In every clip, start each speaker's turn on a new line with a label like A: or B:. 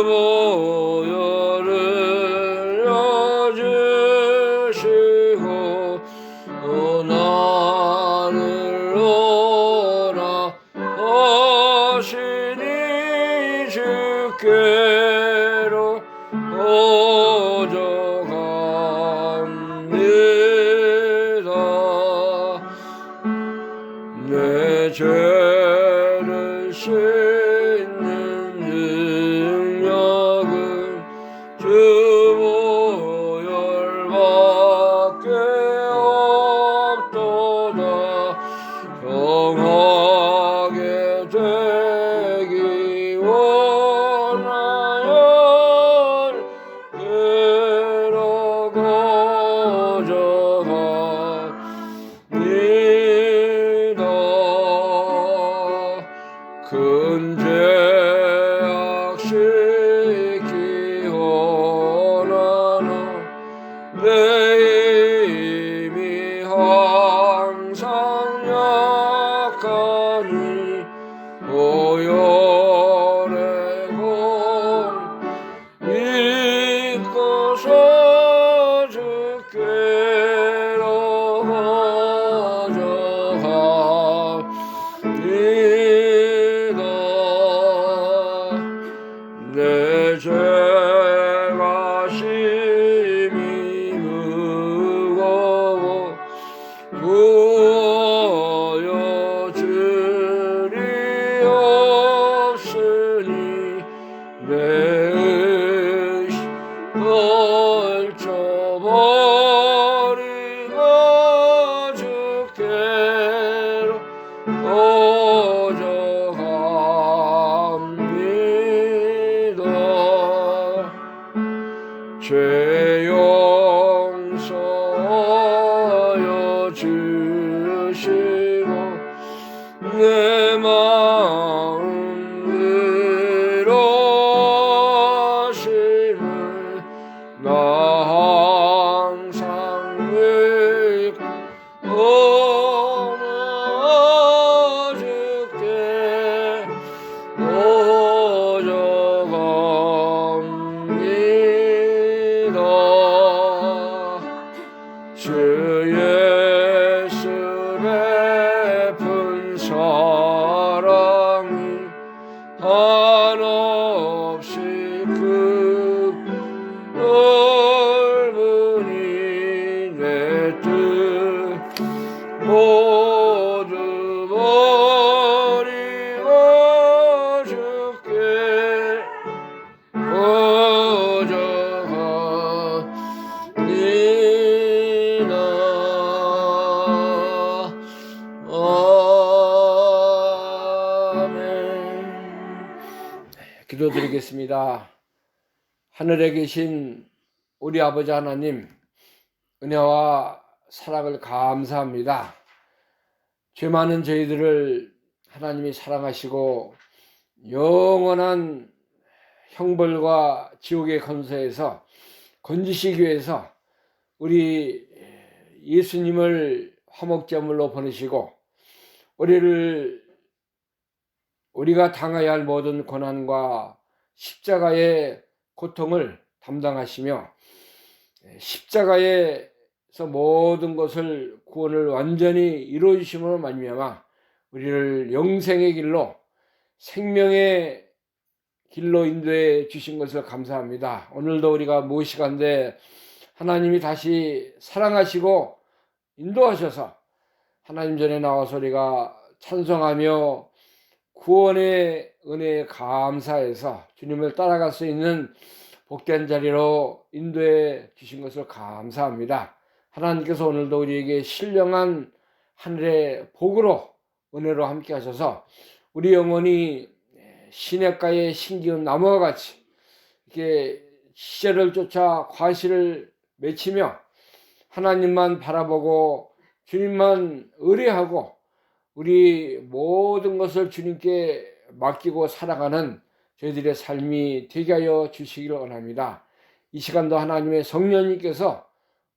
A: 보혈을 여주시고 나를 오라 하시니 주께로 오져갑니다. 내 죄를 씻는 능력은 주 보혈밖에 없도다. 정하게 되기 원하여 그로 거저갑니다. 큰 죄악 씻기 원하나 내 힘이 항상 약하니 보혈의 공 믿고서 주께로 가져갑니다. 내 죄가 심히 무거워 구하여 주리 없으니 내 의심 걸쳐버리고 주께로 거저갑니다. 죄 용서하여 주시고 내 마음 위로하심을 나 항상 믿고 주께 오져갑니다. 주 예수 베푼 사랑이 한없이 그 넓으니 내 뜻 모두 버리고 주께 거저갑니다. 아멘. 기도드리겠습니다. 하늘에 계신 우리 아버지 하나님, 은혜와 사랑을 감사합니다. 죄 많은 저희들을 하나님이 사랑하시고 영원한 형벌과 지옥의 권세에서 건지시기 위해서 우리 예수님을 화목제물로 보내시고 우리가 당해야 할 모든 고난과 십자가의 고통을 담당하시며 십자가에서 모든 것을 구원을 완전히 이루어주심으로 말미암아 우리를 영생의 길로 생명의 길로 인도해 주신 것을 감사합니다. 오늘도 우리가 무엇이간데 하나님이 다시 사랑하시고 인도하셔서 하나님 전에 나와서 우리가 찬송하며 구원의 은혜에 감사해서 주님을 따라갈 수 있는 복된 자리로 인도해 주신 것을 감사합니다. 하나님께서 오늘도 우리에게 신령한 하늘의 복으로 은혜로 함께 하셔서 우리 영혼이 시냇가의 신기한 나무와 같이 이렇게 시절을 쫓아 과실을 맺히며 하나님만 바라보고 주님만 의뢰하고 우리 모든 것을 주님께 맡기고 살아가는 저희들의 삶이 되게 하여 주시기를 원합니다. 이 시간도 하나님의 성령님께서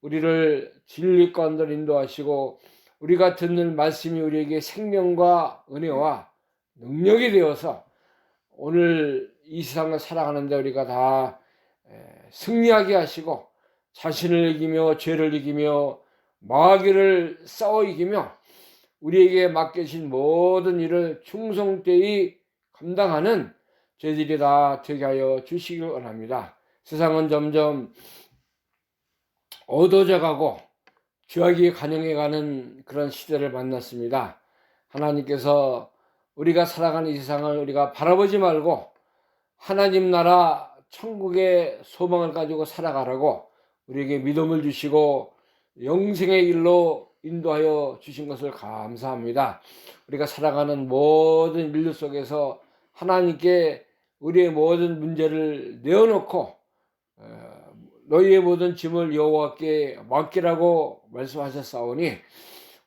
A: 우리를 진리 가운데로 인도하시고 우리가 듣는 말씀이 우리에게 생명과 은혜와 능력이 되어서 오늘 이 세상을 살아가는데 우리가 다 승리하게 하시고 자신을 이기며 죄를 이기며 마귀를 싸워 이기며 우리에게 맡겨진 모든 일을 충성되이 감당하는 저희들이 다 되게 하여 주시길 원합니다. 세상은 점점 어두워져 가고 죄악이 간영해가는 그런 시대를 만났습니다. 하나님께서 우리가 살아가는 이 세상을 우리가 바라보지 말고 하나님 나라 천국의 소망을 가지고 살아가라고 우리에게 믿음을 주시고 영생의 길로 인도하여 주신 것을 감사합니다. 우리가 살아가는 모든 인류 속에서 하나님께 우리의 모든 문제를 내어놓고 너희의 모든 짐을 여호와께 맡기라고 말씀하셨사오니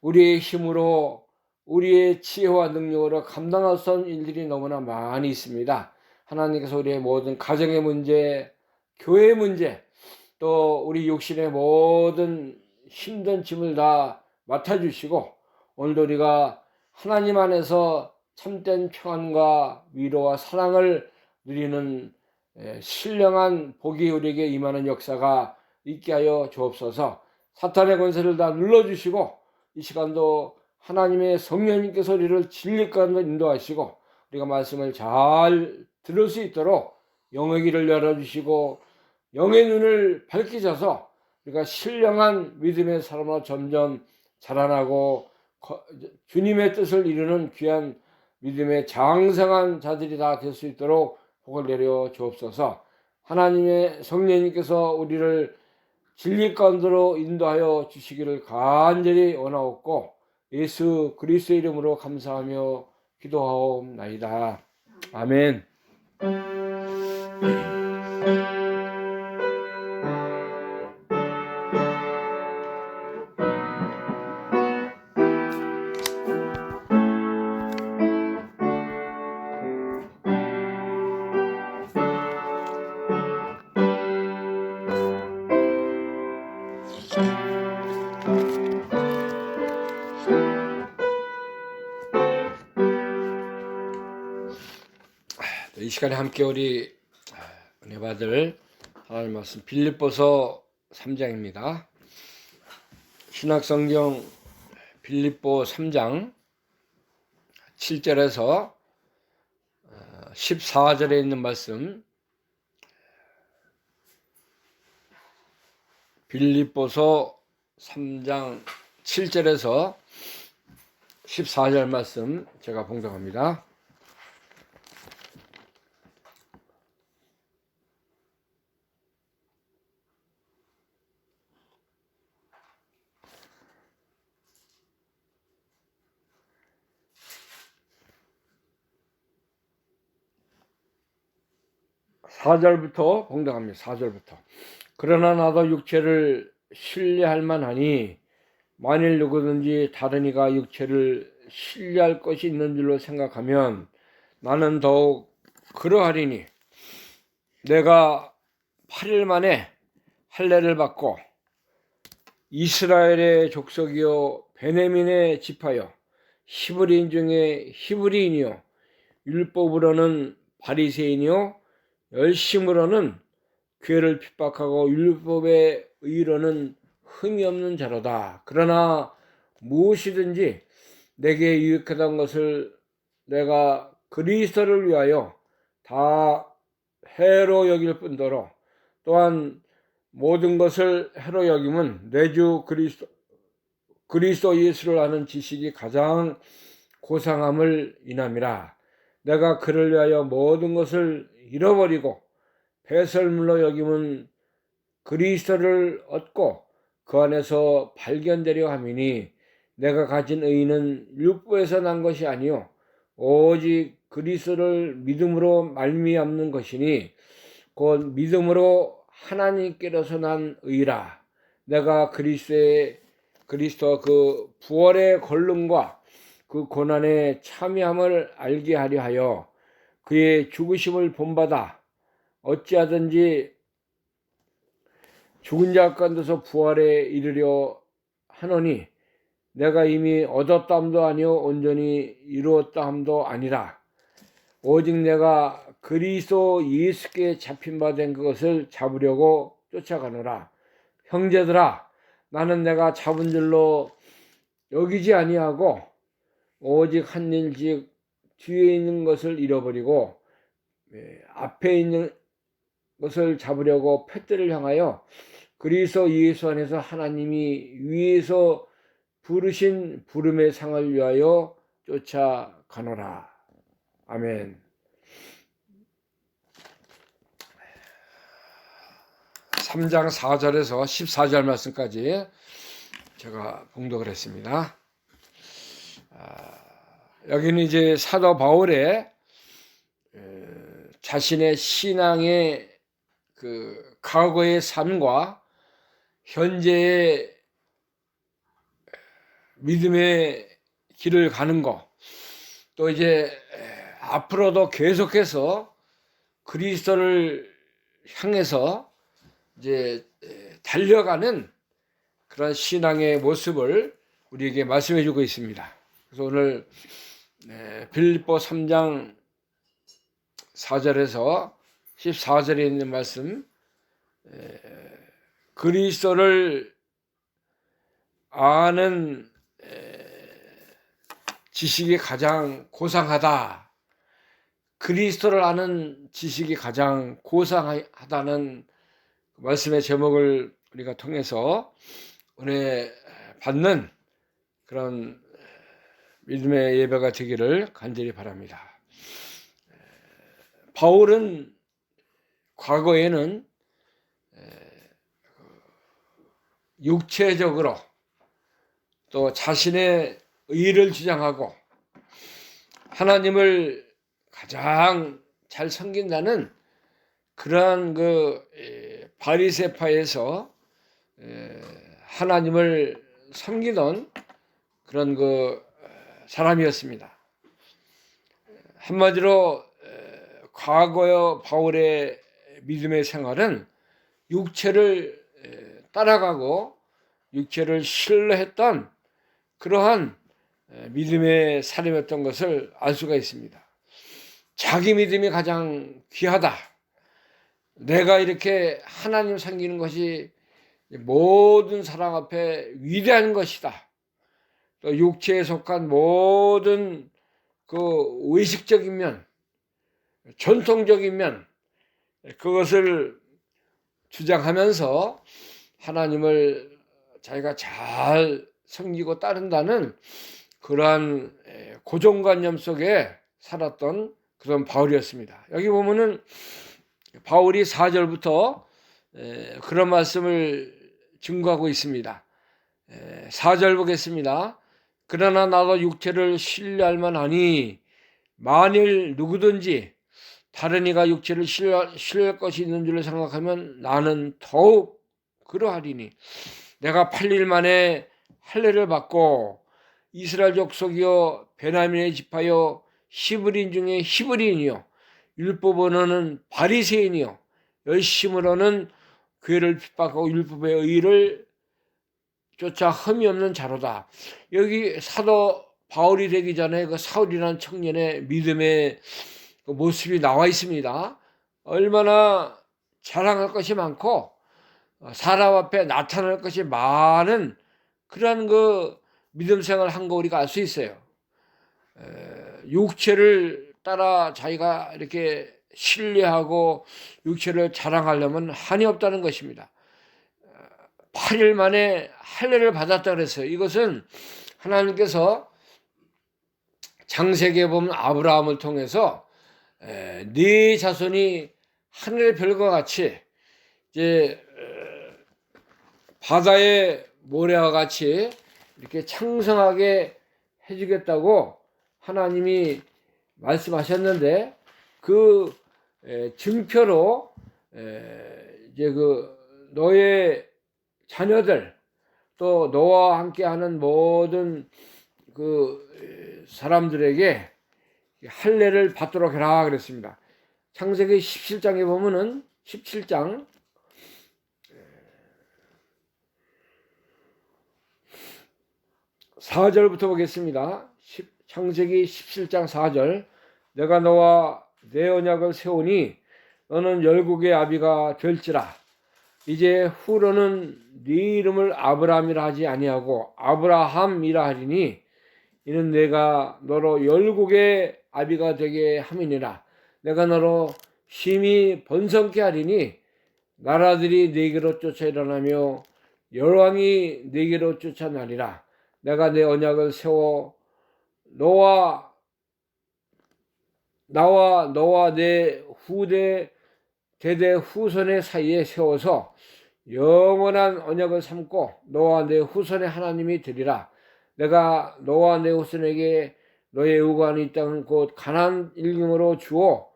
A: 우리의 힘으로 우리의 지혜와 능력으로 감당할 수 없는 일들이 너무나 많이 있습니다. 하나님께서 우리의 모든 가정의 문제, 교회의 문제, 또 우리 육신의 모든 힘든 짐을 다 맡아주시고 오늘도 우리가 하나님 안에서 참된 평안과 위로와 사랑을 누리는 신령한 복이 우리에게 임하는 역사가 있게 하여 주옵소서. 사탄의 권세를 다 눌러주시고 이 시간도 하나님의 성령님께서 우리를 진리 가운데 인도하시고 우리가 말씀을 잘 들을 수 있도록 영의 길을 열어주시고 영의 눈을 밝히셔서 우리가 신령한 믿음의 사람으로 점점 자라나고 주님의 뜻을 이루는 귀한 믿음의 장성한 자들이 다 될 수 있도록 복을 내려 주옵소서. 하나님의 성령님께서 우리를 진리 가운데로 인도하여 주시기를 간절히 원하옵고 예수 그리스도의 이름으로 감사하며 기도하옵나이다. 아멘. 이 시간에 함께 우리 은혜 받을 하나님 말씀 빌립보서 3장입니다. 신약성경 빌립보 3장 7절에서 14절에 있는 말씀, 빌립보서 3장 7절에서 14절 말씀 제가 봉독합니다. (4절부터) 봉독합니다. 4절부터. 그러나 나도 육체를 신뢰할 만하니 만일 누구든지 다른 이가 육체를 신뢰할 것이 있는 줄로 생각하면 나는 더욱 그러하리니 내가 8일 만에 할례를 받고 이스라엘의 족속이요 베냐민의 지파요 히브리인 중에 히브리인이요 율법으로는 바리새인이요 열심으로는 교회를 핍박하고 율법의 의로는 흠이 없는 자로다. 그러나 무엇이든지 내게 유익하던 것을 내가 그리스도를 위하여 다 해로 여길 뿐더러 또한 모든 것을 해로 여김은 내 주 그리스도 예수를 아는 지식이 가장 고상함을 인함이라. 내가 그를 위하여 모든 것을 잃어버리고 배설물로 여김은 그리스도를 얻고 그 안에서 발견되려 함이니 내가 가진 의는 율법에서 난 것이 아니요 오직 그리스도를 믿음으로 말미암는 것이니 곧 믿음으로 하나님께로서 난 의라. 내가 그리스도 그 부활의 권능과 그 고난의 참여함을 알게 하려 하여 그의 죽으심을 본받아 어찌하든지 죽은 자 가운데서 부활에 이르려 하노니 내가 이미 얻었다 함도 아니요 온전히 이루었다 함도 아니라 오직 내가 그리스도 예수께 잡힌 바 된 그것을 잡으려고 쫓아가노라. 형제들아, 나는 내가 잡은 줄로 여기지 아니하고 오직 한 일즉 뒤에 있는 것을 잃어버리고 앞에 있는 것을 잡으려고 푯대를 향하여 그리스도 예수 안에서 하나님이 위에서 부르신 부름의 상을 위하여 쫓아가노라. 아멘. 3장 4절에서 14절 말씀까지 제가 봉독을 했습니다. 여기는 이제 사도 바울의 자신의 신앙의 그 과거의 삶과 현재의 믿음의 길을 가는 거, 또 이제 앞으로도 계속해서 그리스도를 향해서 이제 달려가는 그런 신앙의 모습을 우리에게 말씀해 주고 있습니다. 그래서 오늘 빌립보 3장 4절에서 14절에 있는 말씀, 그리스도를 아는 지식이 가장 고상하다. 그리스도를 아는 지식이 가장 고상하다는 말씀의 제목을 우리가 통해서 은혜 받는 그런 믿음의 예배가 되기를 간절히 바랍니다. 바울은 과거에는 육체적으로 또 자신의 의를 주장하고 하나님을 가장 잘 섬긴다는 그러한 그 바리새파에서 하나님을 섬기던 그런 그 사람이었습니다. 한마디로 과거의 바울의 믿음의 생활은 육체를 따라가고 육체를 신뢰했던 그러한 믿음의 삶이었던 것을 알 수가 있습니다. 자기 믿음이 가장 귀하다. 내가 이렇게 하나님 섬기는 것이 모든 사람 앞에 위대한 것이다. 또 육체에 속한 모든 그 의식적인 면, 전통적인 면, 그것을 주장하면서 하나님을 자기가 잘 섬기고 따른다는 그러한 고정관념 속에 살았던 그런 바울이었습니다. 여기 보면은 바울이 4절부터 그런 말씀을 증거하고 있습니다. 4절 보겠습니다. 그러나 나도 육체를 신뢰할 만하니 만일 누구든지 다른 이가 육체를 신뢰할 것이 있는 줄을 생각하면 나는 더욱 그러하리니 내가 8일 만에 할례를 받고 이스라엘 족속이요 베냐민의 지파요 히브리인 중에 히브리인이요 율법으로는 바리새인이요 열심으로는 교회를 핍박하고 율법의 의를 쫓아 흠이 없는 자로다. 여기 사도 바울이 되기 전에 그 사울이라는 청년의 믿음의 그 모습이 나와 있습니다. 얼마나 자랑할 것이 많고 사람 앞에 나타날 것이 많은 그런 그 믿음 생활을 한 거 우리가 알 수 있어요. 육체를 따라 자기가 이렇게 신뢰하고 육체를 자랑하려면 한이 없다는 것입니다. 8일 만에 할례를 받았다 그랬어요. 이것은 하나님께서 창세기에 보면 아브라함을 통해서 네 자손이 하늘의 별과 같이 이제 바다의 모래와 같이 이렇게 창성하게 해주겠다고 하나님이 말씀하셨는데 그 증표로 이제 그 너의 자녀들 또 너와 함께하는 모든 그 사람들에게 할례를 받도록 해라 그랬습니다. 창세기 17장에 보면은 17장 4절부터 보겠습니다. 창세기 17장 4절 내가 너와 내 언약을 세우니 너는 열국의 아비가 될지라. 이제 후로는 네 이름을 아브라함이라 하지 아니하고 아브라함이라 하리니 이는 내가 너로 열국의 아비가 되게 함이니라. 내가 너로 심히 번성케 하리니 나라들이 네게로 쫓아 일어나며 열왕이 네게로 쫓아나리라. 내가 내 언약을 세워 나와 너와 내 후대 대대 후손의 사이에 세워서 영원한 언약을 삼고 너와 내 후손의 하나님이 되리라. 내가 너와 내 후손에게 너의 의관이 이 땅 곧 가나안 일경으로 주어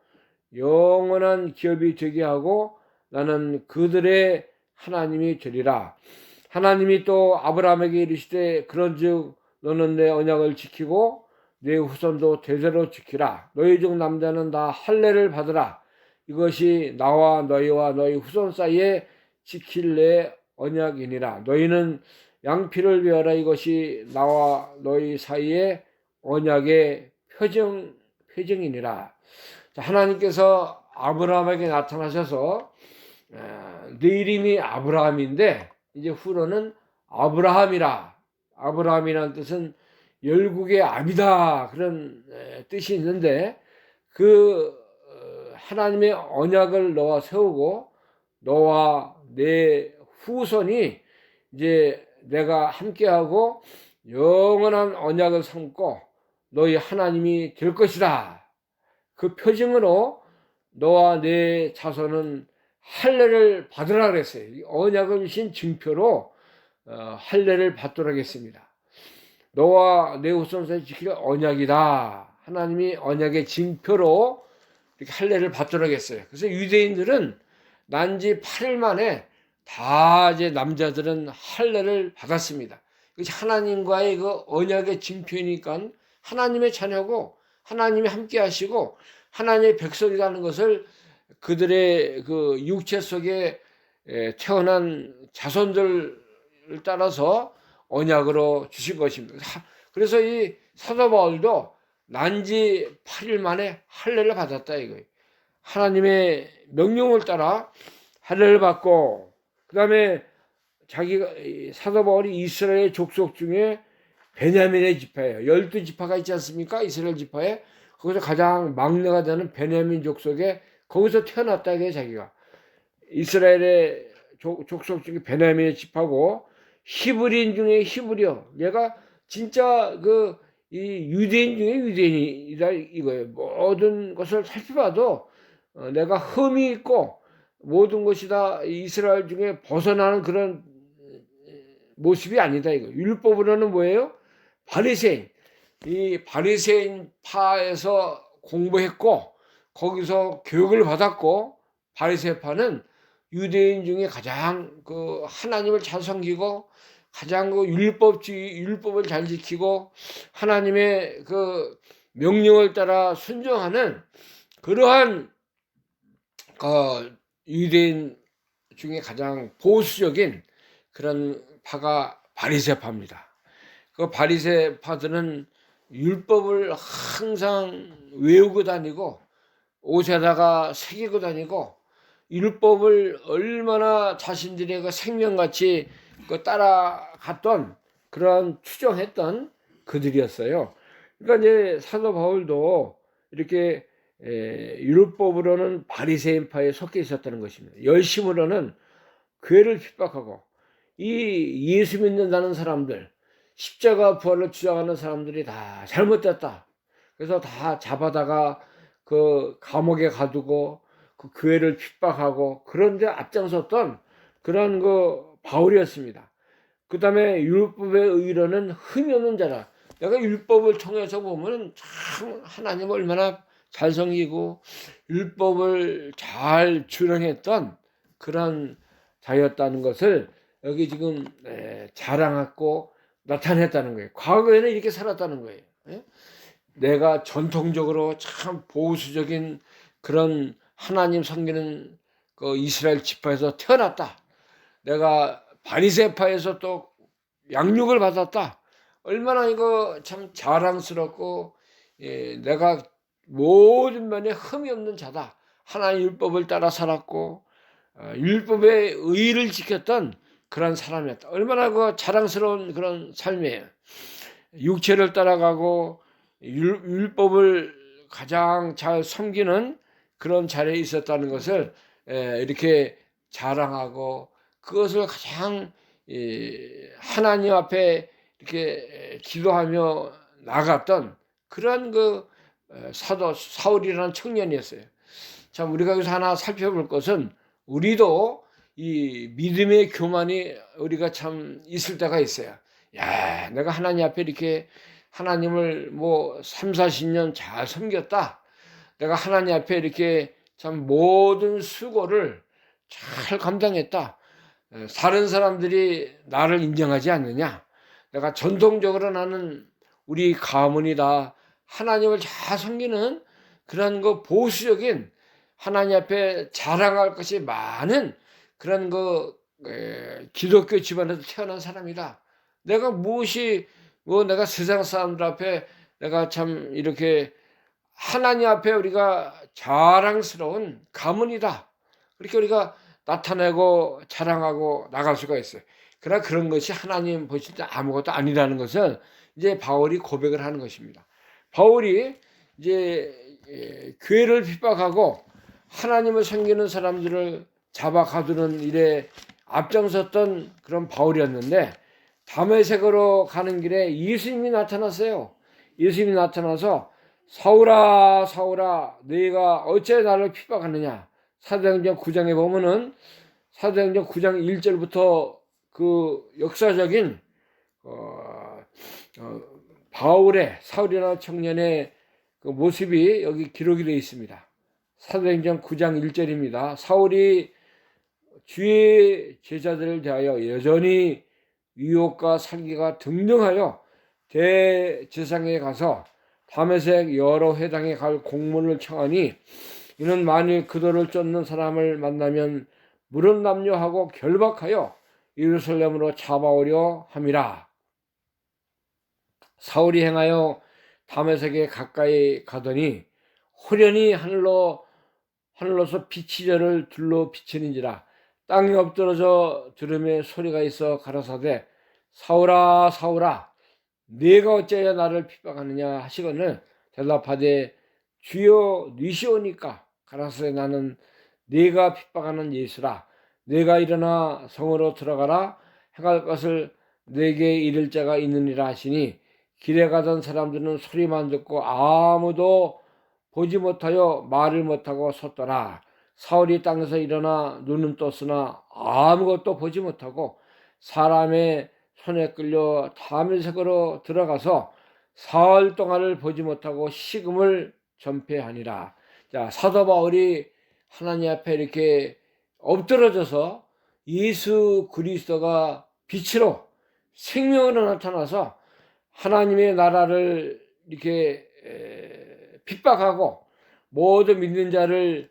A: 영원한 기업이 되게 하고 나는 그들의 하나님이 되리라. 하나님이 또 아브라함에게 이르시되 그런즉 너는 내 언약을 지키고 내 후손도 대대로 지키라. 너희 중 남자는 다 할례를 받으라. 이것이 나와 너희와 너희 후손 사이에 지킬 내 언약이니라. 너희는 양피를 베어라. 이것이 나와 너희 사이에 언약의 표정이니라. 하나님께서 아브라함에게 나타나셔서 네 이름이 아브라함인데 이제 후로는 아브라함이라. 아브라함이라는 뜻은 열국의 아비다 그런 뜻이 있는데 그 하나님의 언약을 너와 세우고 너와 내 후손이 이제 내가 함께하고 영원한 언약을 삼고 너희 하나님이 될 것이다. 그 표징으로 너와 내 자손은 할례를 받으라 그랬어요. 언약을 주신 증표로 할례를 받도록 하겠습니다. 너와 내 후손을 지킬 언약이다. 하나님이 언약의 증표로 이렇게 할례를 받도록 했어요. 그래서 유대인들은 난지 8일 만에 다 이제 남자들은 할례를 받았습니다. 하나님과의 그 언약의 증표니까 하나님의 자녀고 하나님이 함께 하시고 하나님의 백성이라는 것을 그들의 그 육체 속에 태어난 자손들을 따라서 언약으로 주신 것입니다. 그래서 이 사도 바울도 난지 8일 만에 할례를 받았다 이거예요. 하나님의 명령을 따라 할례를 받고 그다음에 자기가 사도 바울이 이스라엘 족속 중에 베냐민의 지파예요. 12지파가 있지 않습니까? 이스라엘 지파에 거기서 가장 막내가 되는 베냐민 족속에 거기서 태어났다 이게 자기가 이스라엘의 족속 중에 베냐민의 지파고 히브리인 중에 히브리요. 얘가 진짜 이 유대인 중에 유대인이다 이거예요. 모든 것을 살펴봐도 내가 흠이 있고 모든 것이 다 이스라엘 중에 벗어나는 그런 모습이 아니다 이거. 율법으로는 뭐예요? 바리새인. 이 바리새인 파에서 공부했고 거기서 교육을 받았고 바리새파는 유대인 중에 가장 그 하나님을 잘 섬기고 가장 그 율법을 잘 지키고 하나님의 그 명령을 따라 순종하는 그러한 그 유대인 중에 가장 보수적인 그런 파가 바리새파입니다. 그 바리새파들은 율법을 항상 외우고 다니고 옷에다가 새기고 다니고 율법을 얼마나 자신들의 그 생명같이 따라갔던 그런 추정했던 그들이었어요. 그러니까 이제 사도 바울도 이렇게 율법으로는 바리새인파에 섞여 있었다는 것입니다. 열심으로는 교회를 핍박하고 이 예수 믿는다는 사람들 십자가 부활을 주장하는 사람들이 다 잘못됐다. 그래서 다 잡아다가 그 감옥에 가두고 그 교회를 핍박하고 그런데 앞장섰던 그런 그 바울이었습니다. 그 다음에 율법의 의로는 흠이 없는 자라. 내가 율법을 통해서 보면 참 하나님 얼마나 잘 섬기고 율법을 잘 준행했던 그런 자였다는 것을 여기 지금 자랑하고 나타냈다는 거예요. 과거에는 이렇게 살았다는 거예요. 내가 전통적으로 참 보수적인 그런 하나님 섬기는 그 이스라엘 지파에서 태어났다. 내가 바리새파에서 또 양육을 받았다. 얼마나 이거 참 자랑스럽고 내가 모든 면에 흠이 없는 자다. 하나님 율법을 따라 살았고 율법의 의를 지켰던 그런 사람이었다. 얼마나 그 자랑스러운 그런 삶이에요. 육체를 따라가고 율법을 가장 잘 섬기는 그런 자리에 있었다는 것을 이렇게 자랑하고 그것을 가장 하나님 앞에 이렇게 기도하며 나갔던 그런 그 사도 사울이라는 청년이었어요. 참 우리가 여기서 하나 살펴볼 것은 우리도 이 믿음의 교만이 우리가 참 있을 때가 있어요. 야, 내가 하나님 앞에 이렇게 하나님을 뭐 3, 40년 잘 섬겼다. 내가 하나님 앞에 이렇게 참 모든 수고를 잘 감당했다. 다른 사람들이 나를 인정하지 않느냐? 내가 전통적으로 나는 우리 가문이 다 하나님을 잘 섬기는 그런 그 보수적인 하나님 앞에 자랑할 것이 많은 그런 그 기독교 집안에서 태어난 사람이다. 내가 무엇이 뭐 내가 세상 사람들 앞에 내가 참 이렇게 하나님 앞에 우리가 자랑스러운 가문이다. 그렇게 우리가 나타내고 자랑하고 나갈 수가 있어요. 그러나 그런 것이 하나님 보실 때 아무것도 아니라는 것을 이제 바울이 고백을 하는 것입니다. 바울이 이제 교회를 핍박하고 하나님을 섬기는 사람들을 잡아 가두는 일에 앞장섰던 그런 바울이었는데 다메섹으로 가는 길에 예수님이 나타났어요. 예수님이 나타나서 사울아 사울아 너희가 어째 나를 핍박하느냐. 사도행전 9장에 보면은 사도행전 9장 1절부터 그 역사적인 바울의 사울이라는 청년의 그 모습이 여기 기록이 되어 있습니다. 사도행전 9장 1절입니다. 사울이 주의 제자들을 대하여 여전히 유혹과 살기가 등등하여 대제사장에 가서 다메섹 여러 회당에 갈 공문을 청하니 이는 만일 그들을 쫓는 사람을 만나면 물은 남녀하고 결박하여 예루살렘으로 잡아오려 함이라. 사울이 행하여 다메섹에 가까이 가더니 호련히 하늘로서 빛이 저를 둘러 비치는지라. 땅에 엎드러져 들음에 소리가 있어 가라사대 사울아 사울아 네가 어찌하여 나를 핍박하느냐 하시거늘 대답하되 주여 니시오니까 가라사대 나는 네가 핍박하는 예수라. 네가 일어나 성으로 들어가라. 행할 것을 네게 이를 자가 있느니라 하시니 길에 가던 사람들은 소리만 듣고 아무도 보지 못하여 말을 못하고 섰더라. 사울이 땅에서 일어나 눈은 떴으나 아무것도 보지 못하고 사람의 손에 끌려 다메섹으로 들어가서 사흘 동안을 보지 못하고 식음을 전폐하니라. 자, 사도 바울이 하나님 앞에 이렇게 엎드러져서 예수 그리스도가 빛으로 생명으로 나타나서 하나님의 나라를 이렇게 핍박하고 모든 믿는 자를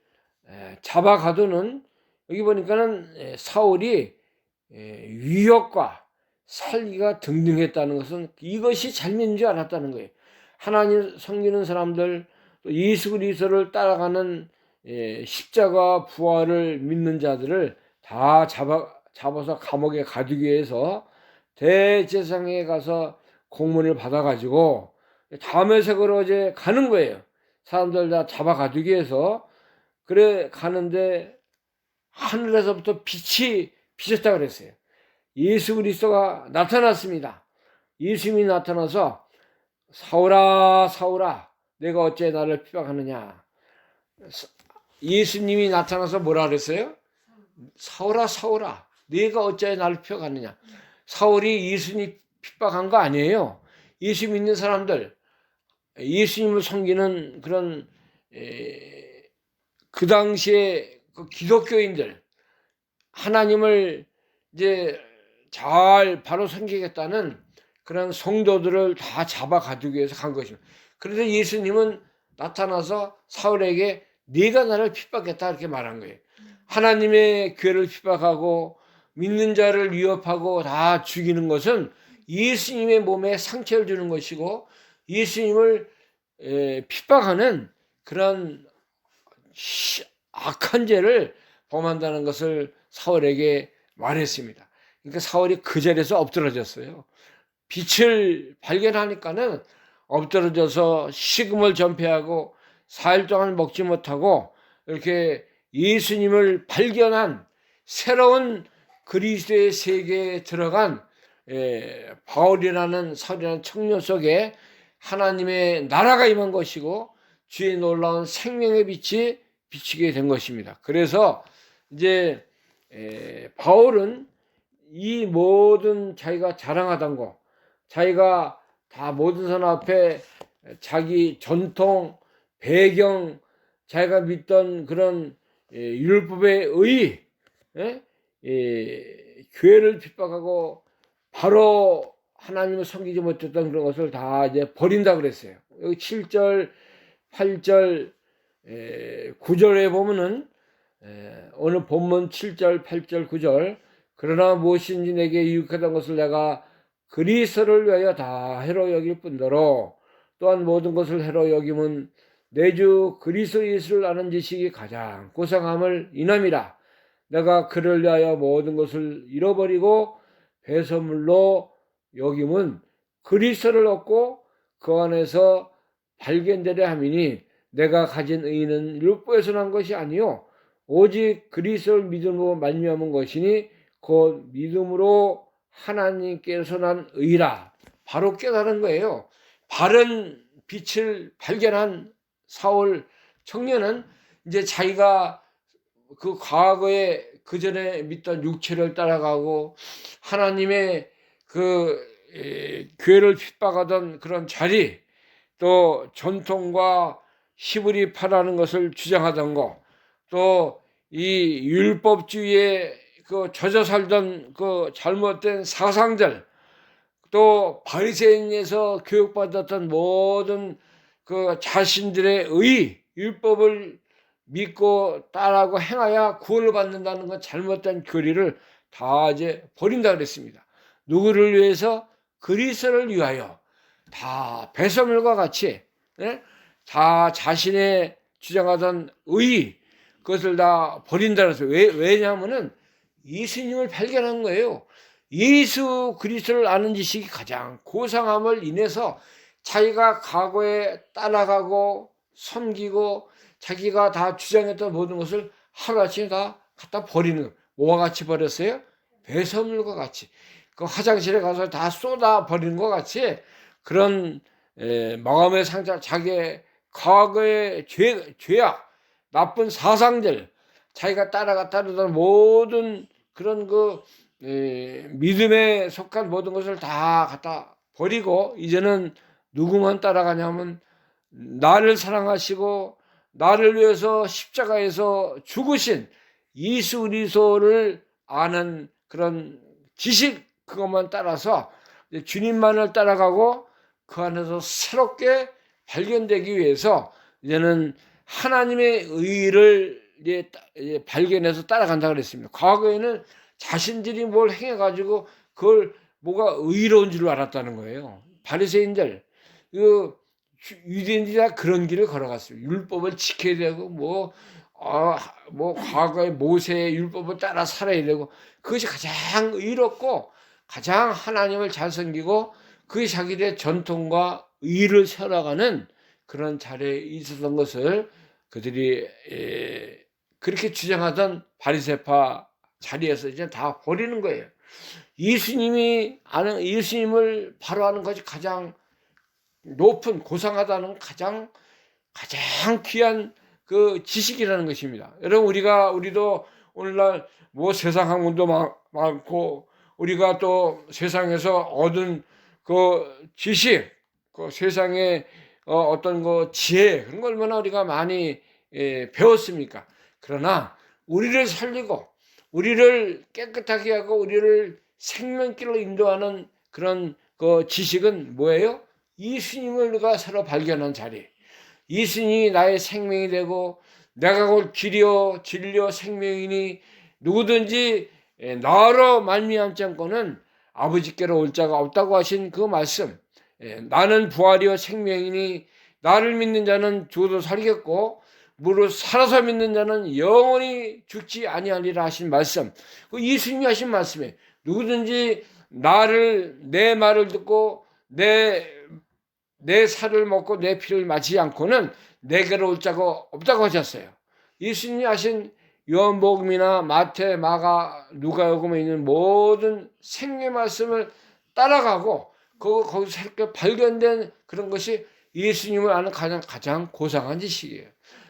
A: 잡아 가두는 여기 보니까는 사울이 위협과 살기가 등등했다는 것은 이것이 잘못인 줄 알았다는 거예요. 하나님 섬기는 사람들 또 예수 그리스도를 따라가는 십자가 부활을 믿는 자들을 다 잡아서 감옥에 가두기 위해서 대제사장에 가서 공문을 받아가지고 다메섹으로 이제 가는 거예요. 사람들 다 잡아 가두기 위해서. 그래 가는데 하늘에서부터 빛이 비쳤다 그랬어요. 예수 그리스도가 나타났습니다. 예수님이 나타나서 사울아 사울아 내가 어째 나를 핍박하느냐. 예수님이 나타나서 뭐라 그랬어요? 사울아 사울아 네가 어째 나를 핍박하느냐. 사울이 예수님 핍박한 거 아니에요. 예수 믿는 사람들 예수님을 섬기는 그런 그 당시에 그 기독교인들 하나님을 이제 잘 바로 섬기겠다는 그런 성도들을 다 잡아 가두기 위해서 간 것입니다. 그런데 예수님은 나타나서 사울에게 네가 나를 핍박했다 이렇게 말한 거예요. 하나님의 교회를 핍박하고 믿는 자를 위협하고 다 죽이는 것은 예수님의 몸에 상처를 주는 것이고 예수님을 핍박하는 그런 악한 죄를 범한다는 것을 사울에게 말했습니다. 그러니까 사울이 그 자리에서 엎드러졌어요. 빛을 발견하니까는 엎드러져서 식음을 전폐하고 4일 동안 먹지 못하고 이렇게 예수님을 발견한 새로운 그리스도의 세계에 들어간 바울이라는 사울이라는 청년 속에 하나님의 나라가 임한 것이고 주의 놀라운 생명의 빛이 비치게 된 것입니다. 그래서 이제 바울은 이 모든 자기가 자랑하던 거, 자기가 다 모든 사람 앞에 자기 전통, 배경, 자기가 믿던 그런 율법의 교회를 핍박하고 바로 하나님을 섬기지 못했던 그런 것을 다 이제 버린다 그랬어요. 여기 7절, 8절, 9절에 보면은 오늘 본문 7절, 8절, 9절 그러나 무엇인지 내게 유익하던 것을 내가 그리스도를 위하여 다 해로 여길 뿐더러 또한 모든 것을 해로 여김은 내 주 그리스도 예수를 아는 지식이 가장 고상함을 인함이라. 내가 그를 위하여 모든 것을 잃어버리고 배설물로 여김은 그리스도를 얻고 그 안에서 발견되려 함이니 내가 가진 의는 율법에서 난 것이 아니요 오직 그리스도를 믿음으로 말미암은 것이니 곧 믿음으로 하나님께서 난 의라. 바로 깨달은 거예요. 바른 빛을 발견한 사울 청년은 이제 자기가 그 과거에 그 전에 믿던 육체를 따라가고 하나님의 그 교회를 핍박하던 그런 자리, 또 전통과 히브리 파라는 것을 주장하던 거, 또 이 율법주의에 그 젖어 살던 그 잘못된 사상들, 또 바리새인에서 교육받았던 모든 그 자신들의 율법을 믿고 따라하고 행하여 구원을 받는다는 건 잘못된 교리를 다 이제 버린다 그랬습니다. 누구를 위해서? 그리스도를 위하여. 다 배설물과 같이 다 자신의 주장하던 그것을 다 버린다 그랬어요. 왜냐하면은 예수님을 발견한 거예요. 예수 그리스도를 아는 지식이 가장 고상함을 인해서 자기가 과거에 따라가고 섬기고 자기가 다 주장했던 모든 것을 하루아침에 다 갖다 버리는 거예요. 뭐와 같이 버렸어요? 배설물과 같이. 그 화장실에 가서 다 쏟아 버리는 것 같이 그런 마음의 상처, 자기의 과거의 죄악, 나쁜 사상들, 자기가 따르던 모든 그런 믿음에 속한 모든 것을 다 갖다 버리고 이제는 누구만 따라가냐면 나를 사랑하시고 나를 위해서 십자가에서 죽으신 예수 그리스도를 아는 그런 지식 그것만 따라서 주님만을 따라가고 그 안에서 새롭게 발견되기 위해서 이제는 하나님의 의를 발견해서 따라간다 그랬습니다. 과거에는 자신들이 뭘 행해가지고 그걸 뭐가 의로운 줄 알았다는 거예요. 바리새인들, 유대인들이 다 그런 길을 걸어갔어요. 율법을 지켜야 되고 과거의 모세의 율법을 따라 살아야 되고 그것이 가장 의롭고 가장 하나님을 잘 섬기고 그게 자기들의 전통과 의를 세워가는 그런 자리에 있었던 것을 그들이 그렇게 주장하던 바리새파 자리에서 이제 다 버리는 거예요. 예수님을 바로 아는 것이 가장 높은 고상하다는 가장 귀한 그 지식이라는 것입니다. 여러분 우리도 오늘날 세상 학문도 많고 우리가 또 세상에서 얻은 그 지식, 그 세상의 어떤 그 지혜 그런 걸 얼마나 우리가 많이 배웠습니까? 그러나 우리를 살리고 우리를 깨끗하게 하고 우리를 생명길로 인도하는 그런 그 지식은 뭐예요? 예수님을 우리가 새로 발견한 자리. 예수님이 나의 생명이 되고 내가 곧 길이요 진리요 생명이니 누구든지 나로 말미암지 않고는 아버지께로 올 자가 없다고 하신 그 말씀. 나는 부활이요 생명이니 나를 믿는 자는 죽어도 살겠고 무릇 살아서 믿는 자는 영원히 죽지 아니하리라 하신 말씀. 예수님이 하신 말씀이에요. 누구든지 내 말을 듣고 내 살을 먹고 내 피를 마시지 않고는 내게로 올 자가 없다고 하셨어요. 예수님이 하신 요한복음이나 마태, 마가, 누가복음에 있는 모든 생애 말씀을 따라가고 거기서 새롭게 발견된 그런 것이 예수님을 아는 가장 고상한 지식이에요.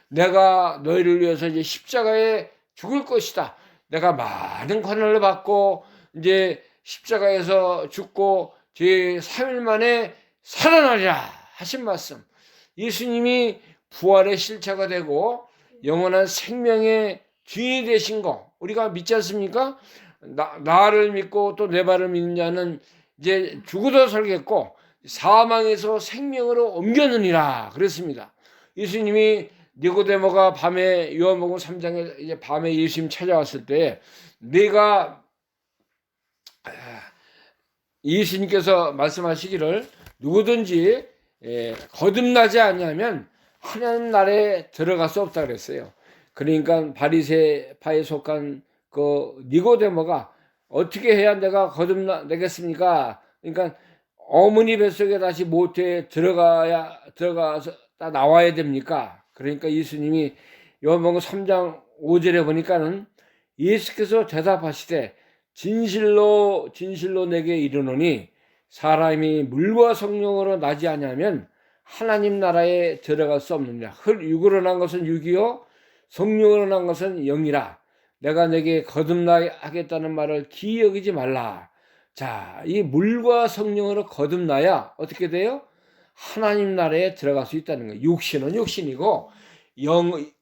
A: 내가 너희를 위해서 이제 십자가에 죽을 것이다. 내가 많은 고난을 받고 이제 십자가에서 죽고 제 3일 만에 살아나리라 하신 말씀. 예수님이 부활의 실체가 되고 영원한 생명의 주인이 되신 거 우리가 믿지 않습니까? 나를 믿고 또 내 말을 믿는 자는 이제 죽어도 살겠고 사망에서 생명으로 옮겨느니라 그랬습니다. 예수님이 니고데모가 밤에 요한복음 3장에 이제 밤에 예수님 찾아왔을 때 내가 예수님께서 말씀하시기를 누구든지 거듭나지 아니하면 하나님 나라에 들어갈 수 없다 그랬어요. 그러니까 바리새파에 속한 그 니고데모가 어떻게 해야 내가 거듭나겠습니까? 그러니까 어머니 뱃속에 다시 모태에 들어가서 나와야 됩니까? 그러니까 예수님이 요한복음 3장 5절에 보니까는 예수께서 대답하시되 진실로 내게 이르노니 사람이 물과 성령으로 나지 아니하면 하나님 나라에 들어갈 수 없느니라. 육으로 난 것은 육이요 성령으로 난 것은 영이라. 내가 내게 거듭나겠다는 말을 기이 여기지 말라. 자, 이 물과 성령으로 거듭나야 어떻게 돼요? 하나님 나라에 들어갈 수 있다는 거예요. 육신은 육신이고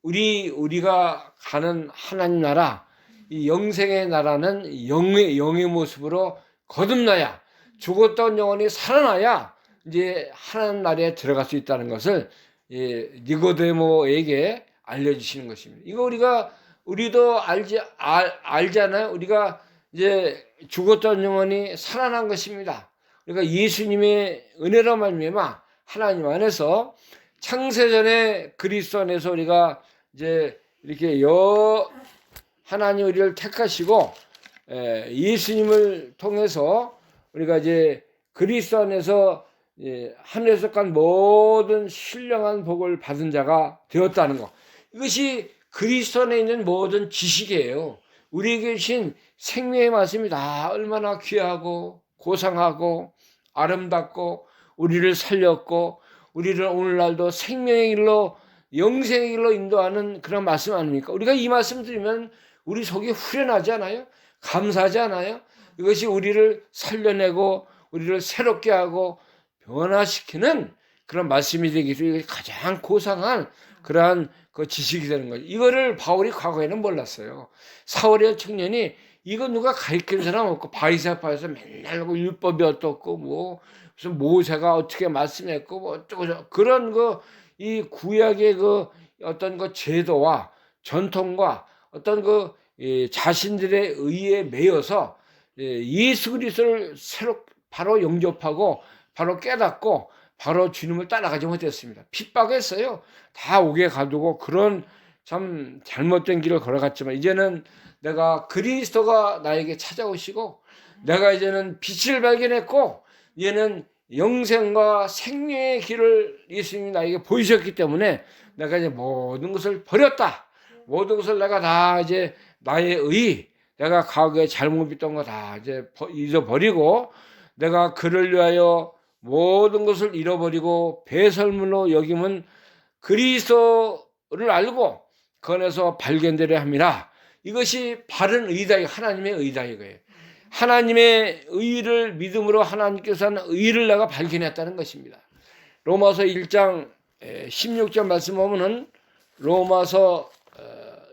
A: 우리가 가는 하나님 나라, 이 영생의 나라는 영의 모습으로 거듭나야, 죽었던 영혼이 살아나야 이제 하나님 나라에 들어갈 수 있다는 것을 니고데모에게 알려주시는 것입니다. 이거 우리도 알잖아요. 우리가 이제 죽었던 영혼이 살아난 것입니다. 그러니까 예수님의 은혜로 말미암아 하나님 안에서 창세전에 그리스도 안에서 우리가 이제 이렇게 하나님 우리를 택하시고 예수님을 통해서 우리가 이제 그리스도 안에서 하늘에 속한 모든 신령한 복을 받은 자가 되었다는 것. 이것이 그리스도 안에 있는 모든 지식이에요. 우리에게 주신 생명의 말씀이 다 얼마나 귀하고 고상하고 아름답고 우리를 살렸고 우리를 오늘날도 생명의 길로 영생의 길로 인도하는 그런 말씀 아닙니까? 우리가 이 말씀 들으면 우리 속이 후련하지 않아요? 감사하지 않아요? 이것이 우리를 살려내고 우리를 새롭게 하고 변화시키는 그런 말씀이 되기 위해 가장 고상한 그러한 그 지식이 되는 거죠. 이거를 바울이 과거에는 몰랐어요. 사울의 청년이 이거 누가 가르치는 사람 없고 바리새파에서 맨날 율법이 어떻고 뭐 무슨 모세가 어떻게 말씀했고 뭐 어쩌고 그런 이 구약의 어떤 제도와 전통과 어떤 자신들의 의에 매여서 예수 그리스도를 바로 영접하고 바로 깨닫고 바로 주님을 따라가지 못했습니다. 핍박했어요. 다 옥에 가두고 그런 참 잘못된 길을 걸어갔지만 이제는 내가 그리스도가 나에게 찾아오시고 내가 이제는 빛을 발견했고 이제는 영생과 생명의 길을 예수님이 나에게 보이셨기 때문에 내가 이제 모든 것을 버렸다. 모든 것을 내가 다 이제 나의 내가 과거에 잘못 믿던 거 다 이제 잊어버리고 내가 그를 위하여 모든 것을 잃어버리고 배설물로 여김은 그리스도를 알고 그 안에서 발견되려 함이라. 이것이 바른 의다, 하나님의 의다 이거예요. 하나님의 의를 믿음으로 하나님께서 하는 의를 내가 발견했다는 것입니다. 로마서 1장 16절 말씀 보면은 로마서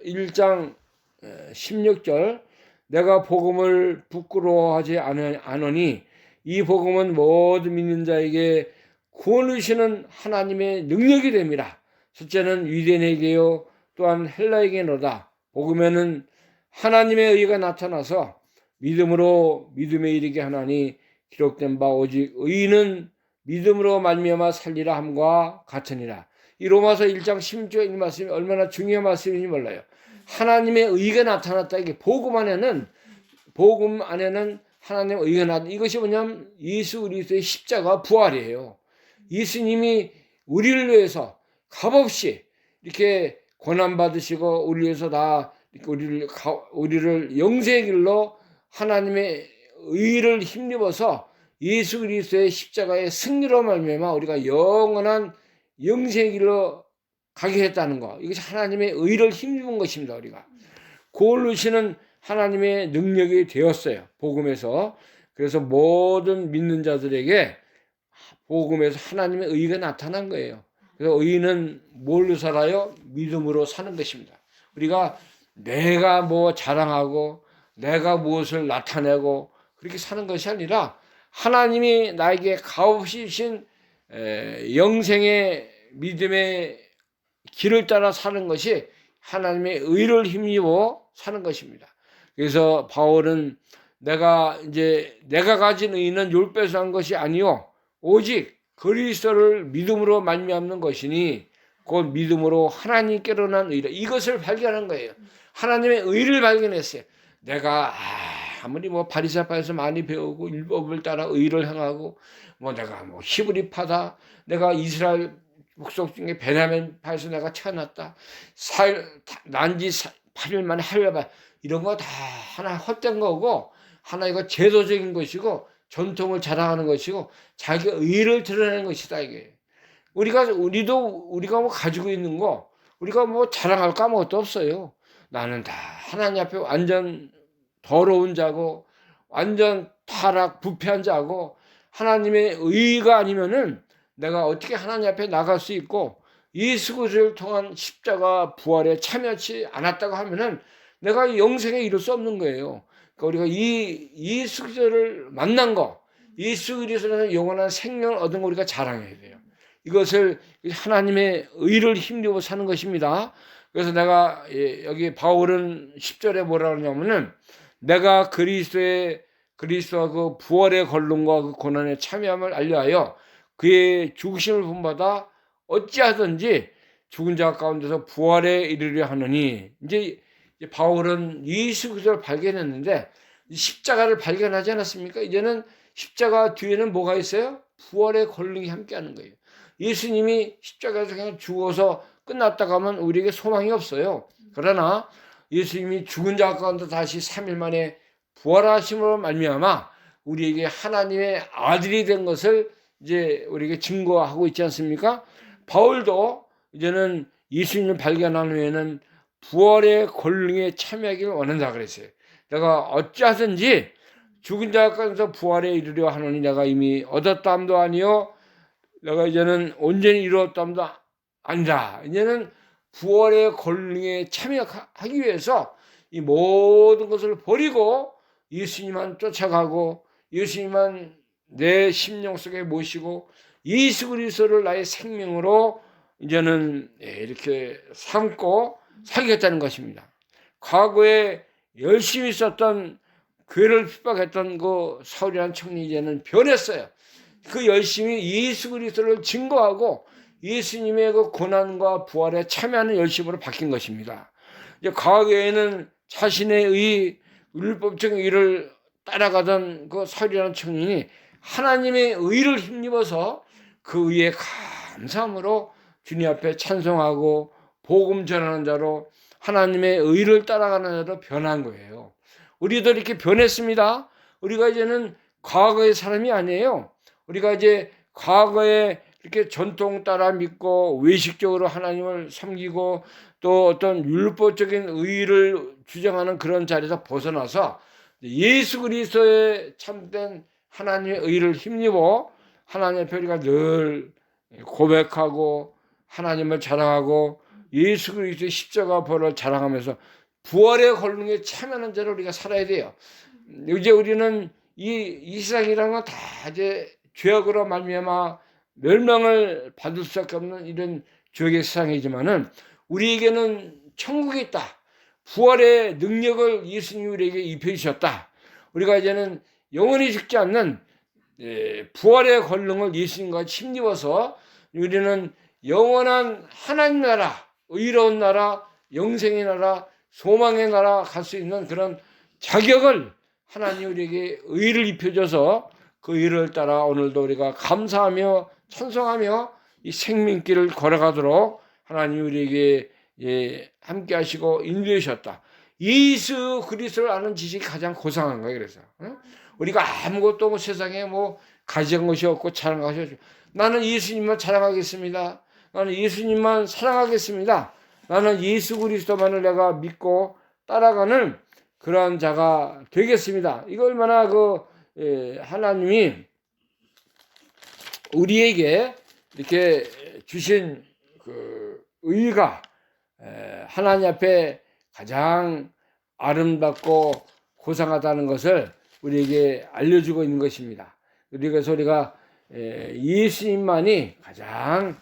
A: 1장 16절 내가 복음을 부끄러워하지 않으니 이 복음은 모든 믿는 자에게 구원을 주시는 하나님의 능력이 됩니다. 첫째는 유대인에게요 또한 헬라에게노다. 복음에는 하나님의 의가 나타나서 믿음으로 믿음에 이르게 하나니 기록된 바 오직 의인은 믿음으로 말미암아 살리라 함과 같으니라. 이 로마서 1장 16절 이 말씀이 얼마나 중요한 말씀인지 몰라요. 하나님의 의가 나타났다. 이게 복음 안에는 하나님의 의가 나타났다. 이것이 뭐냐면 예수 그리스도의 십자가 부활이에요. 예수님이 우리를 위해서 값없이 이렇게 고난 받으시고 우리를 위해서 다 우리를 영생의 길로 하나님의 의를 힘입어서 예수 그리스도의 십자가의 승리로 말미암아 우리가 영원한 영생의 길로 가게 했다는 거. 이것이 하나님의 의를 힘입은 것입니다. 우리가 그걸로시는 하나님의 능력이 되었어요. 복음에서. 그래서 모든 믿는 자들에게 복음에서 하나님의 의가 나타난 거예요. 그래서 의는 뭘로 살아요? 믿음으로 사는 것입니다. 우리가 내가 뭐 자랑하고 내가 무엇을 나타내고 그렇게 사는 것이 아니라 하나님이 나에게 값없이 주신 영생의 믿음의 길을 따라 사는 것이 하나님의 의를 힘입어 사는 것입니다. 그래서 바울은 내가 가진 의는 율법에서 한 것이 아니요 오직 그리스도를 믿음으로 말미암는 것이니 곧 믿음으로 하나님께로 난 의라. 이것을 발견한 거예요. 하나님의 의를 발견했어요. 내가 아무리 뭐 바리새파에서 많이 배우고 율법을 따라 의를 행하고 뭐 내가 뭐 히브리파다, 내가 이스라엘 북속 중에 베냐민파에서 내가 태어났다, 난지 8일 만에 할례받, 이런 거 다 하나 헛된 거고 하나 이거 제도적인 것이고 전통을 자랑하는 것이고 자기 의를 드러내는 것이다. 이게 우리가 뭐 가지고 있는 거 우리가 뭐 자랑할 거 아무것도 없어요. 나는 다 하나님 앞에 완전 더러운 자고 완전 타락 부패한 자고 하나님의 의가 아니면은 내가 어떻게 하나님 앞에 나갈 수 있고 예수 그리스도를 통한 십자가 부활에 참여하지 않았다고 하면은 내가 영생에 이룰 수 없는 거예요. 그러니까 우리가 이 예수 그리스도를 만난 거, 예수 그리스도는 영원한 생명을 얻은 거 우리가 자랑해야 돼요. 이것을 하나님의 의를 힘입어 사는 것입니다. 그래서 내가 여기 바울은 10절에 뭐라 그러냐면은 내가 그리스도와 그 부활의 권능과 그 고난에 참여함을 알려하여 그의 죽으심을 본받아 어찌하든지 죽은 자 가운데서 부활에 이르려 하느니, 이제 바울은 예수 그리스도를 발견했는데 십자가를 발견하지 않았습니까? 이제는 십자가 뒤에는 뭐가 있어요? 부활의 권능이 함께하는 거예요. 예수님이 십자가에서 그냥 죽어서 끝났다고 하면 우리에게 소망이 없어요. 그러나 예수님이 죽은 자 가운데 다시 3일 만에 부활하심으로 말미암아 우리에게 하나님의 아들이 된 것을 이제 우리에게 증거하고 있지 않습니까? 바울도 이제는 예수님을 발견한 후에는 부활의 권능에 참여하기를 원한다 그랬어요. 내가 어찌하든지 죽은 자 가운데서 부활에 이르려 하노니 내가 이미 얻었다함도 아니요 내가 이제는 온전히 이루었다함도 아니다. 이제는 부활의 권능에 참여하기 위해서 이 모든 것을 버리고 예수님만 쫓아가고 예수님만 내 심령 속에 모시고 예수 그리스도를 나의 생명으로 이제는 이렇게 삼고 살겠다는 것입니다. 과거에 열심히 썼던 교회를 핍박했던 그 사울이라는 청년이 이제는 변했어요. 그 열심히 예수 그리스도를 증거하고 예수님의 그 고난과 부활에 참여하는 열심으로 바뀐 것입니다. 이제 과거에는 자신의 율법적인 의를 따라가던 그 사울이라는 청년이 하나님의 의를 힘입어서 그 의에 감사함으로 주님 앞에 찬송하고 복음 전하는 자로 하나님의 의를 따라가는 자로 변한 거예요. 우리도 이렇게 변했습니다. 우리가 이제는 과거의 사람이 아니에요. 우리가 이제 과거에 이렇게 전통 따라 믿고 외식적으로 하나님을 섬기고 또 어떤 율법적인 의를 주장하는 그런 자리에서 벗어나서 예수 그리스도의 참된 하나님의 의를 힘입어 하나님의 별이가 늘 고백하고 하나님을 자랑하고 예수 그리스도의 십자가 부활을 자랑하면서 부활의 권능에 참여하는 자로 우리가 살아야 돼요. 이제 우리는 이 세상이라는 건 다 이제 죄악으로 말미암아 멸망을 받을 수밖에 없는 이런 죄악의 세상이지만은 우리에게는 천국이 있다. 부활의 능력을 예수님이 우리에게 입혀주셨다. 우리가 이제는 영원히 죽지 않는 부활의 권능을 예수님과 힘입어서 우리는 영원한 하나님 나라, 의로운 나라, 영생의 나라, 소망의 나라 갈 수 있는 그런 자격을 하나님 우리에게 의를 입혀줘서 그 의를 따라 오늘도 우리가 감사하며 찬송하며 이 생명길을 걸어가도록 하나님 우리에게 함께 하시고 인도해 주셨다. 예수 그리스도를 아는 지식이 가장 고상한 거예요. 그래서 우리가 아무것도 뭐 세상에 뭐 가진 것이 없고 자랑할 것이 없고, 나는 예수님만 자랑하겠습니다. 나는 예수님만 사랑하겠습니다. 나는 예수 그리스도만을 내가 믿고 따라가는 그러한 자가 되겠습니다. 이거 얼마나 하나님이 우리에게 이렇게 주신 그 의가 하나님 앞에 가장 아름답고 고상하다는 것을 우리에게 알려주고 있는 것입니다. 그래서 우리가 예수님만이 가장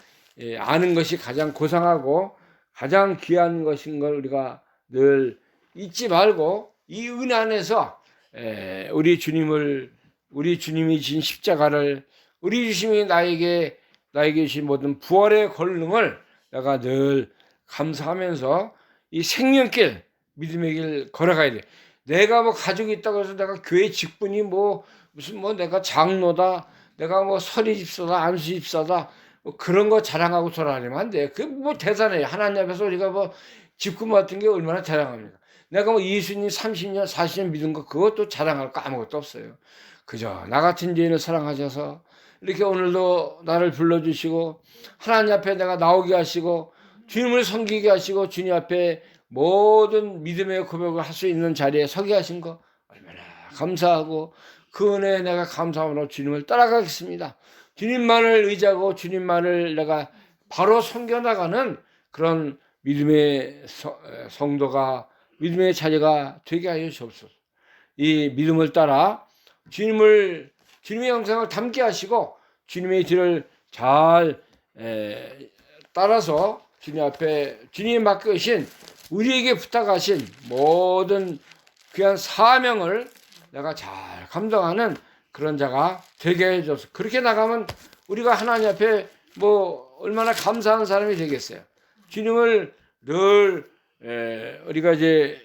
A: 아는 것이 가장 고상하고 가장 귀한 것인 걸 우리가 늘 잊지 말고 이 은혜 안에서 우리 주님이 진 십자가를 우리 주님이 나에게 주신 모든 부활의 권능을 내가 늘 감사하면서 이 생명길 믿음의 길 걸어가야 돼. 내가 뭐 가족이 있다고 해서 내가 교회 직분이 무슨 내가 장로다, 내가 뭐 서리집사다, 안수집사다, 뭐 그런 거 자랑하고 돌아다니면 안 돼. 그게 뭐 대단해요. 하나님 앞에서 우리가 뭐 직분 같은 게 얼마나 자랑합니까? 내가 뭐 예수님 30년, 40년 믿은 거 그것도 자랑할 거 아무것도 없어요. 그저 나 같은 죄인을 사랑하셔서 이렇게 오늘도 나를 불러주시고 하나님 앞에 내가 나오게 하시고 주님을 섬기게 하시고 주님 앞에 모든 믿음의 고백을 할 수 있는 자리에 서게 하신 거 얼마나 감사하고 그 은혜에 내가 감사함으로 주님을 따라가겠습니다. 주님만을 의지하고 주님만을 내가 바로 섬겨나가는 그런 믿음의 성도가 믿음의 자리가 되게 하여 주옵소서. 이 믿음을 따라 주님의 형상을 담게 하시고 주님의 길을 잘 따라서 주님 앞에 주님이 맡기신 우리에게 부탁하신 모든 귀한 사명을 내가 잘 감당하는 그런 자가 되게 해줘서 그렇게 나가면 우리가 하나님 앞에 얼마나 감사한 사람이 되겠어요. 주님을 늘 우리가 이제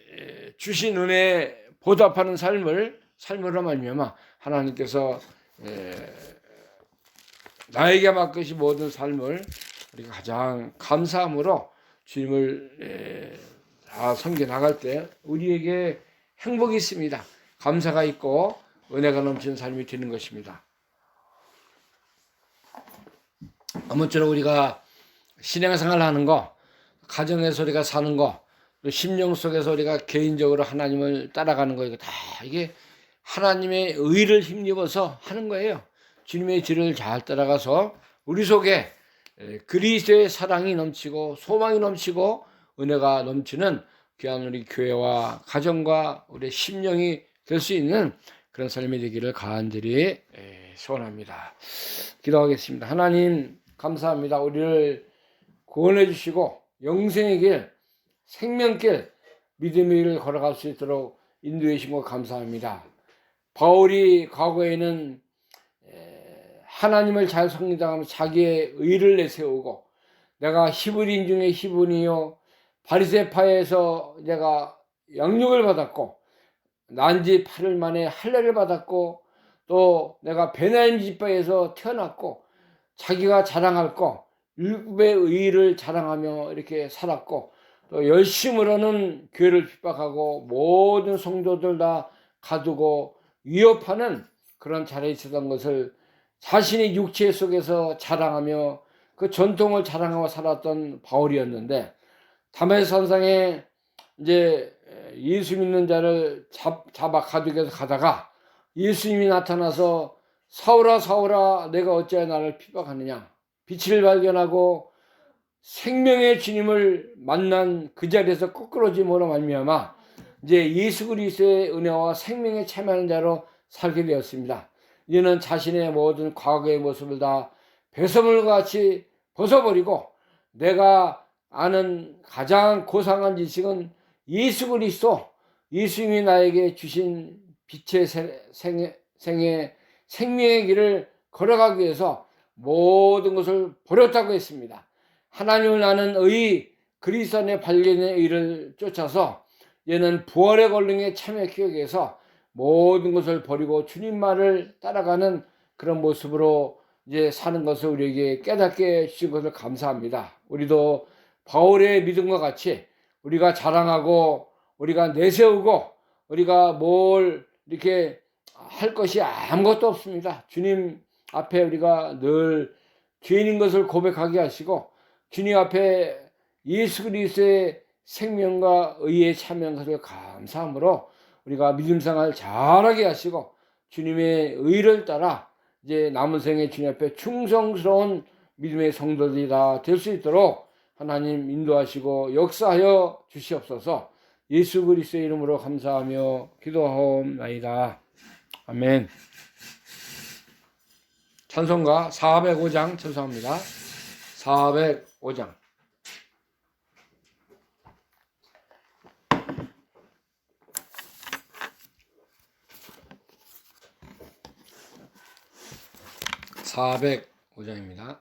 A: 주신 은혜에 보답하는 삶으로 말미암아 하나님께서 나에게 맡기신 모든 삶을 우리가 가장 감사함으로 주님을 다 섬겨 나갈 때 우리에게 행복이 있습니다. 감사가 있고 은혜가 넘치는 삶이 되는 것입니다. 아무쪼록 우리가 신앙생활 하는 거, 가정에서 우리가 사는 거, 또 심령 속에서 우리가 개인적으로 하나님을 따라가는 거, 이거 다 이게 하나님의 의를 힘입어서 하는 거예요. 주님의 길을 잘 따라가서 우리 속에 그리스도의 사랑이 넘치고 소망이 넘치고 은혜가 넘치는 귀한 우리 교회와 가정과 우리 심령이 될 수 있는 그런 삶이 되기를 간절히 소원합니다. 기도하겠습니다. 하나님 감사합니다. 우리를 구원해 주시고 영생의 길, 생명길, 믿음의 길을 걸어갈 수 있도록 인도해 주신 것 감사합니다. 바울이 과거에는 하나님을 잘 섬기다가 자기의 의를 내세우고 내가 히브리인 중에 히브리요 바리새파에서 내가 양육을 받았고 난지 8일 만에 할례를 받았고 또 내가 베냐민 지파에서 태어났고 자기가 자랑할 거 율법의 의를 자랑하며 이렇게 살았고 또 열심으로는 교회를 핍박하고 모든 성도들 다 가두고 위협하는 그런 자리에 있었던 것을 자신의 육체 속에서 자랑하며 그 전통을 자랑하고 살았던 바울이었는데 다메섹산상에 이제 예수 믿는 자를 잡아 가두게서 가다가 예수님이 나타나서 사울아 사울아 내가 어찌하여 나를 핍박하느냐 빛을 발견하고 생명의 주님을 만난 그 자리에서 거꾸로짐으로 말미암아 이제 예수 그리스도의 은혜와 생명에 참여하는 자로 살게 되었습니다. 이제는 자신의 모든 과거의 모습을 다 배설물같이 벗어버리고 내가 아는 가장 고상한 지식은 예수 그리스도, 예수님이 나에게 주신 빛의 생명의 길을 걸어가기 위해서 모든 것을 버렸다고 했습니다. 하나님을 아는 의, 그리스도 안에 발견의 의를 쫓아서 얘는 부활의 권능에 참여하기 위해서 모든 것을 버리고 주님 말을 따라가는 그런 모습으로 이제 사는 것을 우리에게 깨닫게 해주신 것을 감사합니다. 우리도 바울의 믿음과 같이 우리가 자랑하고 우리가 내세우고 우리가 뭘 이렇게 할 것이 아무것도 없습니다. 주님 앞에 우리가 늘 죄인인 것을 고백하게 하시고 주님 앞에 예수 그리스도의 생명과 의에 참여한 것을 감사함으로 우리가 믿음 생활 잘하게 하시고 주님의 의를 따라 이제 남은 생에 주님 앞에 충성스러운 믿음의 성도들이 다 될 수 있도록 하나님 인도하시고 역사하여 주시옵소서. 예수 그리스도의 이름으로 감사하며 기도하옵나이다. 아멘. 찬송가 405장 찬송합니다. 405장. (405장입니다)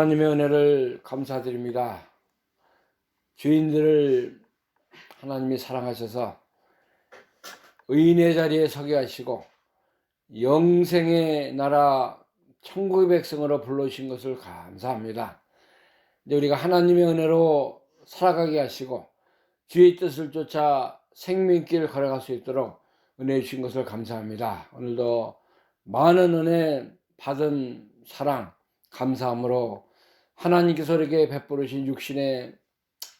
A: 하나님의 은혜를 감사드립니다. 죄인들을 하나님이 사랑하셔서 의인의 자리에 서게 하시고 영생의 나라 천국의 백성으로 불러주신 것을 감사합니다. 이제 우리가 하나님의 은혜로 살아가게 하시고 주의 뜻을 쫓아 생명길을 걸어갈 수 있도록 은혜 주신 것을 감사합니다. 오늘도 많은 은혜 받은 사랑 감사함으로 하나님께서 우리에게 베풀으신 육신의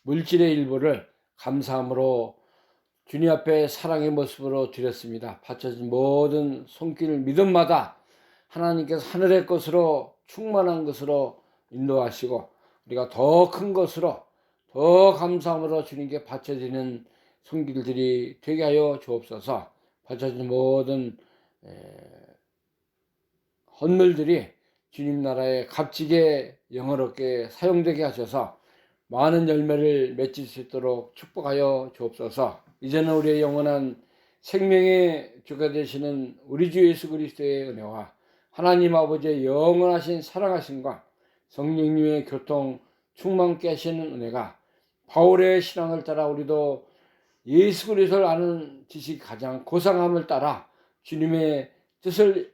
A: 물질의 일부를 감사함으로 주님 앞에 사랑의 모습으로 드렸습니다. 바쳐진 모든 손길 믿음마다 하나님께서 하늘의 것으로 충만한 것으로 인도하시고 우리가 더 큰 것으로 더 감사함으로 주님께 바쳐지는 손길들이 되게 하여 주옵소서. 바쳐진 모든 헌물들이 주님 나라에 값지게 영어롭게 사용되게 하셔서 많은 열매를 맺을 수 있도록 축복하여 주옵소서. 이제는 우리의 영원한 생명의 주가 되시는 우리 주 예수 그리스도의 은혜와 하나님 아버지의 영원하신 사랑하심과 성령님의 교통 충만케 하시는 은혜가 바울의 신앙을 따라 우리도 예수 그리스도를 아는 지식이 가장 고상함을 따라 주님의 뜻을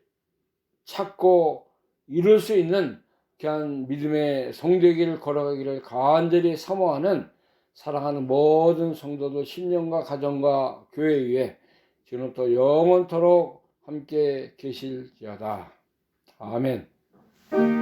A: 찾고 이룰 수 있는 귀한 믿음의 성도의 걸어가기를 간절히 사모하는 사랑하는 모든 성도들 10년과 가정과 교회 위에 지금부터 영원토록 함께 계실지어다. 아멘.